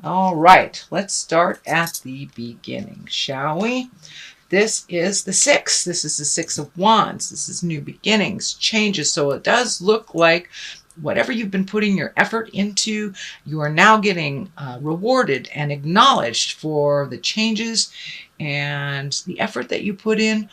All right, let's start at the beginning, shall we? This is the six. This is the Six of Wands. This is new beginnings, changes. So it does look like whatever you've been putting your effort into, you are now getting rewarded and acknowledged for the changes and the effort that you put in.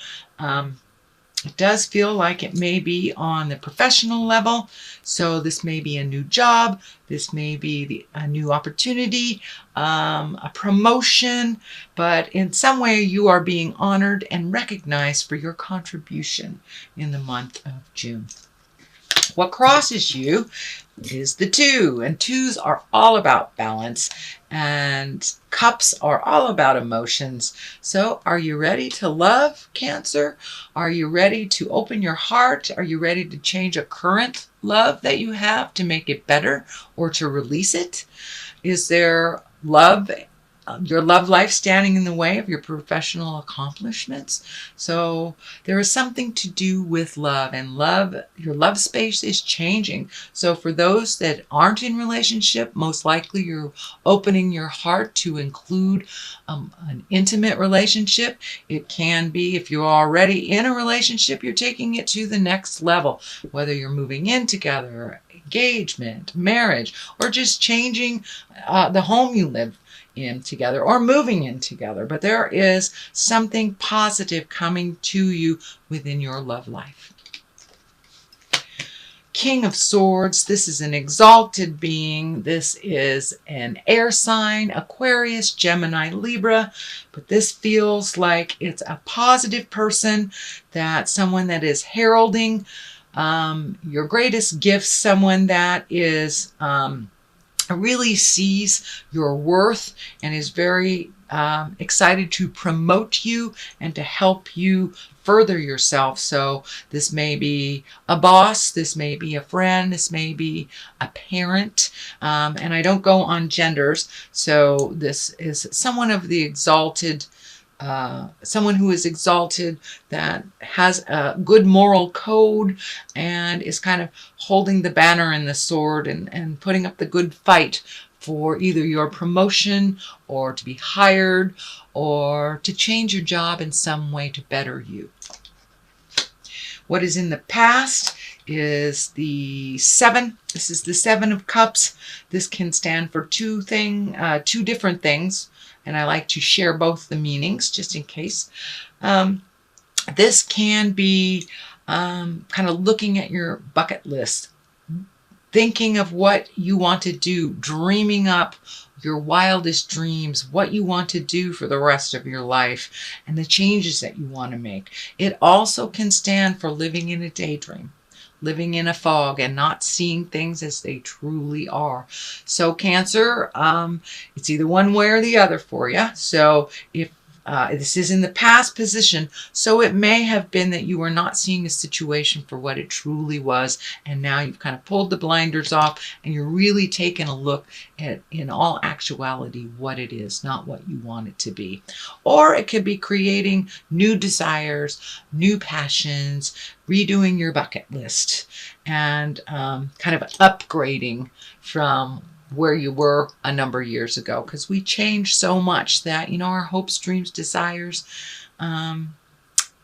It does feel like it may be on the professional level. So this may be a new job. This may be a new opportunity, a promotion, but in some way you are being honored and recognized for your contribution in the month of June. What crosses you is the two, and twos are all about balance, and cups are all about emotions. So are you ready to love, Cancer? Are you ready to open your heart? Are you ready to change a current love that you have to make it better or to release it? Is there love, your love life standing in the way of your professional accomplishments? So there is something to do with love, and love, your love space is changing. So for those that aren't in relationship, most likely you're opening your heart to include an intimate relationship. It can be, if you're already in a relationship, you're taking it to the next level, whether you're moving in together, engagement, marriage, or just changing the home you live in together or moving in together. But there is something positive coming to you within your love life. King of Swords, this is an exalted being. This is an air sign, Aquarius, Gemini, Libra, but this feels like it's a positive person, that someone that is heralding your greatest gifts, someone that is really sees your worth and is very excited to promote you and to help you further yourself. So this may be a boss, this may be a friend, this may be a parent, and I don't go on genders. So this is someone of the exalted, someone who is exalted, that has a good moral code and is kind of holding the banner and the sword and putting up the good fight for either your promotion or to be hired or to change your job in some way to better you. What is in the past is the seven. This is the Seven of Cups. This can stand for two different things, and I like to share both the meanings just in case. This can be kind of looking at your bucket list, thinking of what you want to do, dreaming up your wildest dreams, what you want to do for the rest of your life, and the changes that you want to make. It also can stand for living in a daydream, living in a fog and not seeing things as they truly are. So Cancer, it's either one way or the other for you. So if this is in the past position, so it may have been that you were not seeing a situation for what it truly was, and now you've kind of pulled the blinders off and you're really taking a look at, in all actuality, what it is, not what you want it to be. Or it could be creating new desires, new passions, redoing your bucket list, and kind of upgrading from where you were a number of years ago, because we changed so much that, you know, our hopes, dreams, desires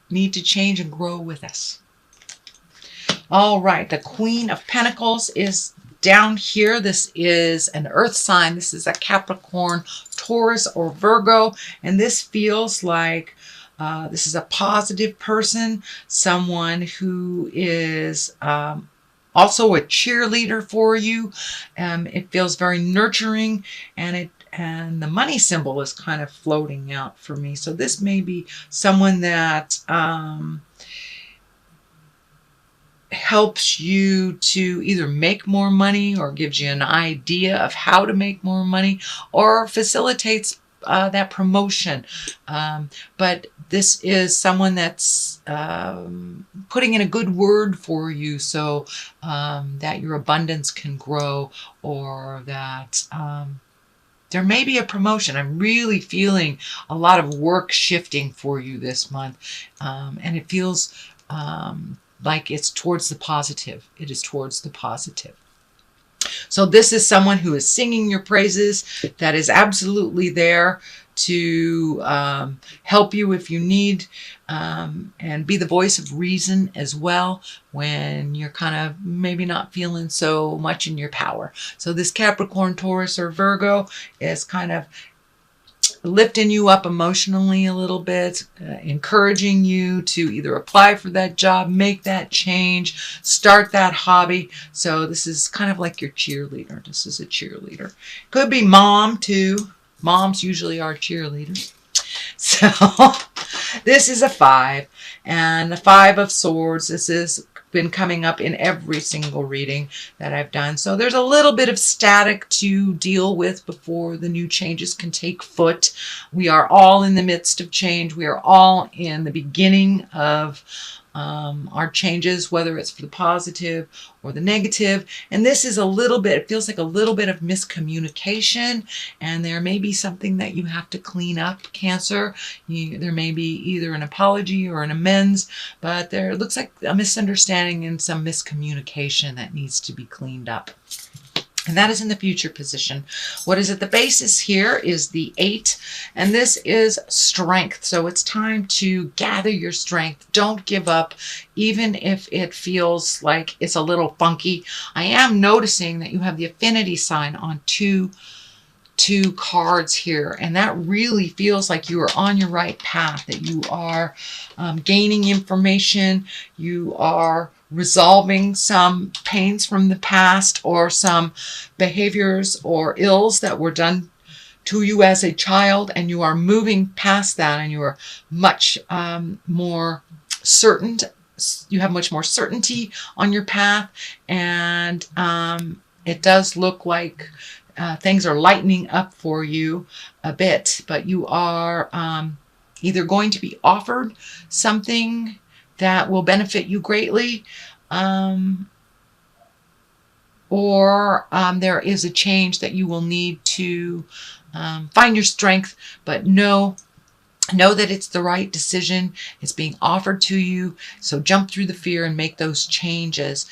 need to change and grow with us. All right, the Queen of Pentacles is down here. This is an earth sign. This is a Capricorn, Taurus, or Virgo, and this feels like this is a positive person, someone who is also a cheerleader for you. It feels very nurturing, and the money symbol is kind of floating out for me. So this may be someone that helps you to either make more money or gives you an idea of how to make more money or facilitates that promotion. But this is someone that's putting in a good word for you, so that your abundance can grow, or that there may be a promotion. I'm really feeling a lot of work shifting for you this month, and it feels like it's towards the positive. It is towards the positive. So this is someone who is singing your praises, that is absolutely there to help you if you need, and be the voice of reason as well when you're kind of maybe not feeling so much in your power. So this Capricorn, Taurus, or Virgo is kind of lifting you up emotionally a little bit, encouraging you to either apply for that job, make that change, start that hobby. So this is kind of like your cheerleader. This is a cheerleader. Could be mom too. Moms usually are cheerleaders. So this is a 5, and the 5 of Swords. This has been coming up in every single reading that I've done. So there's a little bit of static to deal with before the new changes can take foot. We are all in the midst of change. We are all in the beginning of our changes, whether it's for the positive or the negative. And this is a little bit, it feels like a little bit of miscommunication, and there may be something that you have to clean up, Cancer. There may be either an apology or an amends, but there looks like a misunderstanding and some miscommunication that needs to be cleaned up. And that is in the future position. What is at the basis here is the 8, and this is strength. So it's time to gather your strength. Don't give up, even if it feels like it's a little funky. I am noticing that you have the affinity sign on two cards here, and that really feels like you are on your right path, that you are gaining information, you are resolving some pains from the past or some behaviors or ills that were done to you as a child, and you are moving past that, and you are much more certain. You have much more certainty on your path, and it does look like things are lightening up for you a bit, but you are either going to be offered something that will benefit you greatly, or there is a change that you will need to find your strength, but know that it's the right decision. It's being offered to you, so jump through the fear and make those changes.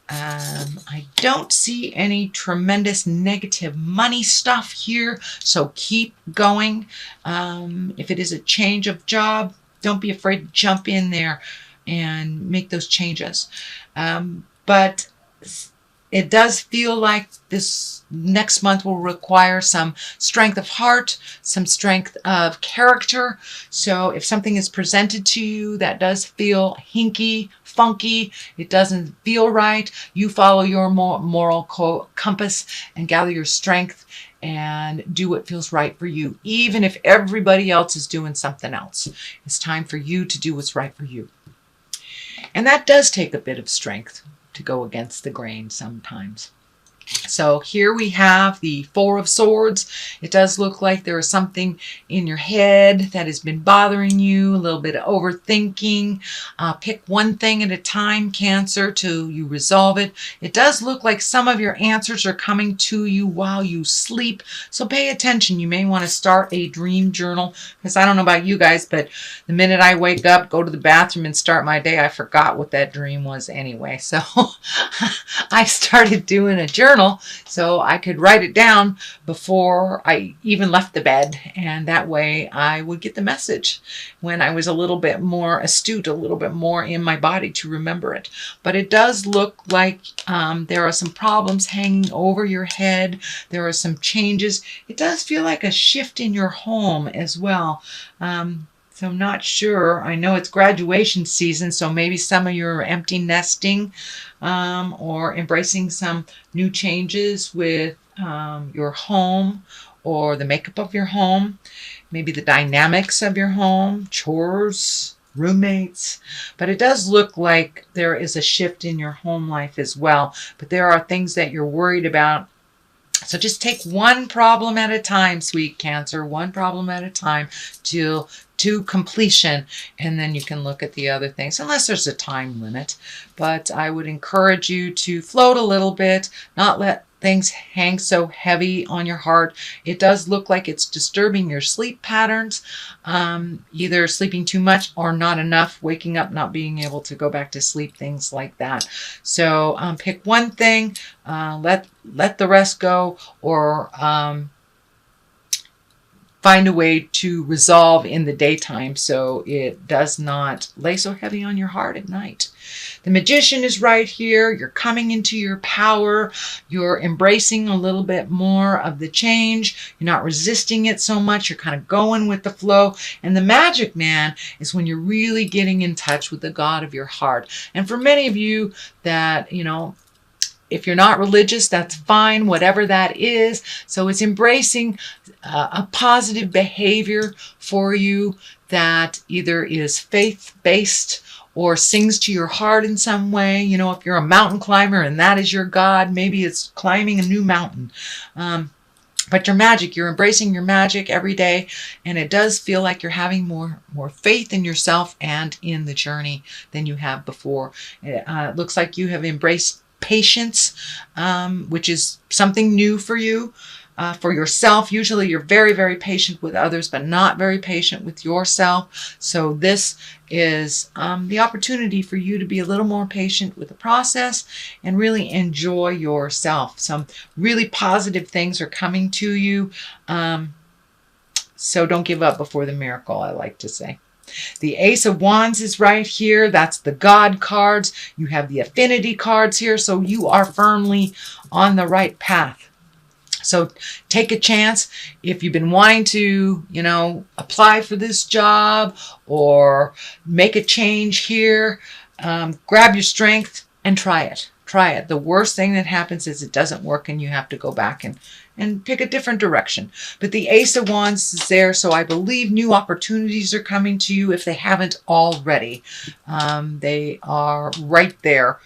I don't see any tremendous negative money stuff here, so keep going. If it is a change of job, don't be afraid to jump in there and make those changes. But it does feel like this next month will require some strength of heart, some strength of character. So if something is presented to you that does feel hinky, funky, it doesn't feel right, you follow your moral compass and gather your strength and do what feels right for you, even if everybody else is doing something else. It's time for you to do what's right for you. And that does take a bit of strength to go against the grain sometimes. So here we have the 4 of Swords. It does look like there is something in your head that has been bothering you, a little bit of overthinking. Pick one thing at a time, Cancer, till you resolve it. It does look like some of your answers are coming to you while you sleep, so pay attention. You may want to start a dream journal, because I don't know about you guys, but the minute I wake up, go to the bathroom and start my day, I forgot what that dream was anyway. So I started doing a journal so I could write it down before I even left the bed, and that way I would get the message when I was a little bit more astute, a little bit more in my body to remember it. But it does look like there are some problems hanging over your head. There are some changes. It does feel like a shift in your home as well. So I'm not sure. I know it's graduation season, so maybe some of you are empty nesting or embracing some new changes with your home or the makeup of your home, maybe the dynamics of your home, chores, roommates. But it does look like there is a shift in your home life as well. But there are things that you're worried about. So just take one problem at a time, sweet Cancer, one problem at a time to completion, and then you can look at the other things, unless there's a time limit. But I would encourage you to float a little bit, not let things hang so heavy on your heart. It does look like it's disturbing your sleep patterns, either sleeping too much or not enough, waking up, not being able to go back to sleep, things like that. So pick one thing, let the rest go, or find a way to resolve in the daytime so it does not lay so heavy on your heart at night. The Magician is right here. You're coming into your power. You're embracing a little bit more of the change. You're not resisting it so much. You're kind of going with the flow. And the Magic Man is when you're really getting in touch with the God of your heart. And for many of you that, you know, if you're not religious, that's fine, whatever that is. So it's embracing a positive behavior for you that either is faith-based or sings to your heart in some way. You know, if you're a mountain climber and that is your God, maybe it's climbing a new mountain. But your magic, you're embracing your magic every day, and it does feel like you're having more faith in yourself and in the journey than you have before. It looks like you have embraced patience, which is something new for you. For yourself, usually you're very, very patient with others, but not very patient with yourself. So this is the opportunity for you to be a little more patient with the process and really enjoy yourself. Some really positive things are coming to you. So don't give up before the miracle, I like to say. The Ace of Wands is right here. That's the God cards. You have the affinity cards here. So you are firmly on the right path. So take a chance. If you've been wanting to, you know, apply for this job or make a change here, grab your strength and try it. Try it. The worst thing that happens is it doesn't work and you have to go back and pick a different direction. But the Ace of Wands is there, so I believe new opportunities are coming to you if they haven't already. They are right there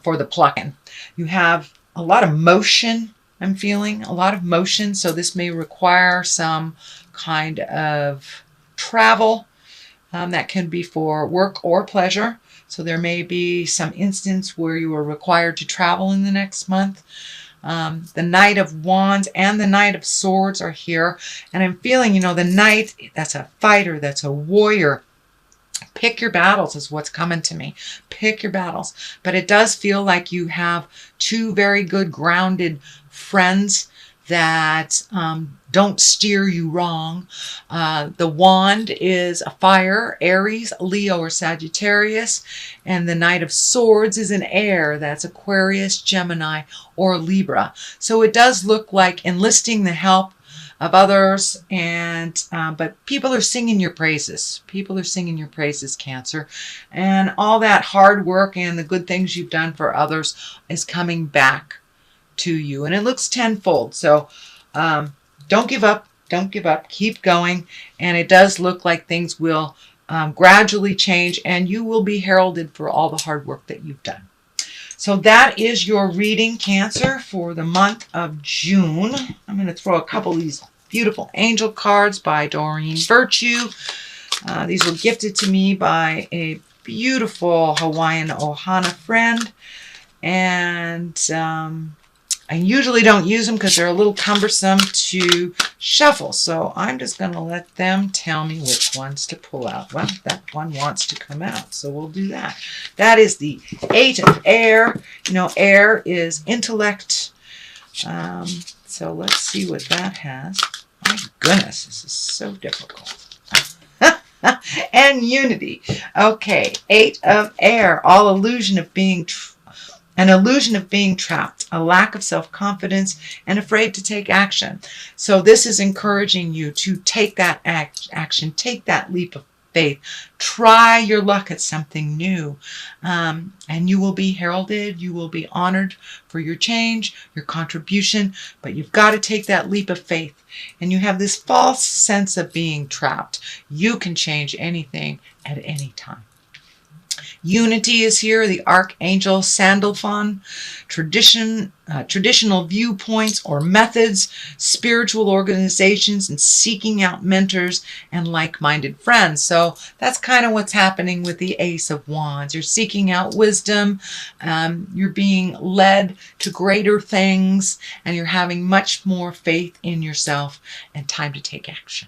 for the plucking. You have a lot of motion. I'm feeling a lot of motion, so this may require some kind of travel. That can be for work or pleasure. So there may be some instance where you are required to travel in the next month. The Knight of Wands and the Knight of Swords are here. And I'm feeling, you know, the Knight, that's a fighter, that's a warrior. Pick your battles is what's coming to me. Pick your battles. But it does feel like you have two very good grounded friends that don't steer you wrong. The Wand is a fire, Aries, Leo, or Sagittarius. And the Knight of Swords is an air, that's Aquarius, Gemini, or Libra. So it does look like enlisting the help of others, and but people are singing your praises. People are singing your praises, Cancer. And all that hard work and the good things you've done for others is coming back to you. And it looks tenfold. So don't give up. Don't give up. Keep going. And it does look like things will gradually change, and you will be heralded for all the hard work that you've done. So that is your reading, Cancer, for the month of June. I'm going to throw a couple of these beautiful angel cards by Doreen Virtue. These were gifted to me by a beautiful Hawaiian Ohana friend. And I usually don't use them because they're a little cumbersome to shuffle. So I'm just going to let them tell me which ones to pull out. Well, that one wants to come out, so we'll do that. That is the Eight of Air. You know, air is intellect. So let's see what that has. My goodness, this is so difficult. And unity. Okay, Eight of Air. All illusion of being an illusion of being trapped, a lack of self-confidence, and afraid to take action. So this is encouraging you to take that action, take that leap of faith, try your luck at something new, and you will be heralded, you will be honored for your change, your contribution, but you've got to take that leap of faith. And you have this false sense of being trapped. You can change anything at any time. Unity is here, the Archangel Sandalphon. Traditional viewpoints or methods, spiritual organizations, and seeking out mentors and like-minded friends. So that's kind of what's happening with the Ace of Wands. You're seeking out wisdom, you're being led to greater things, and you're having much more faith in yourself and time to take action.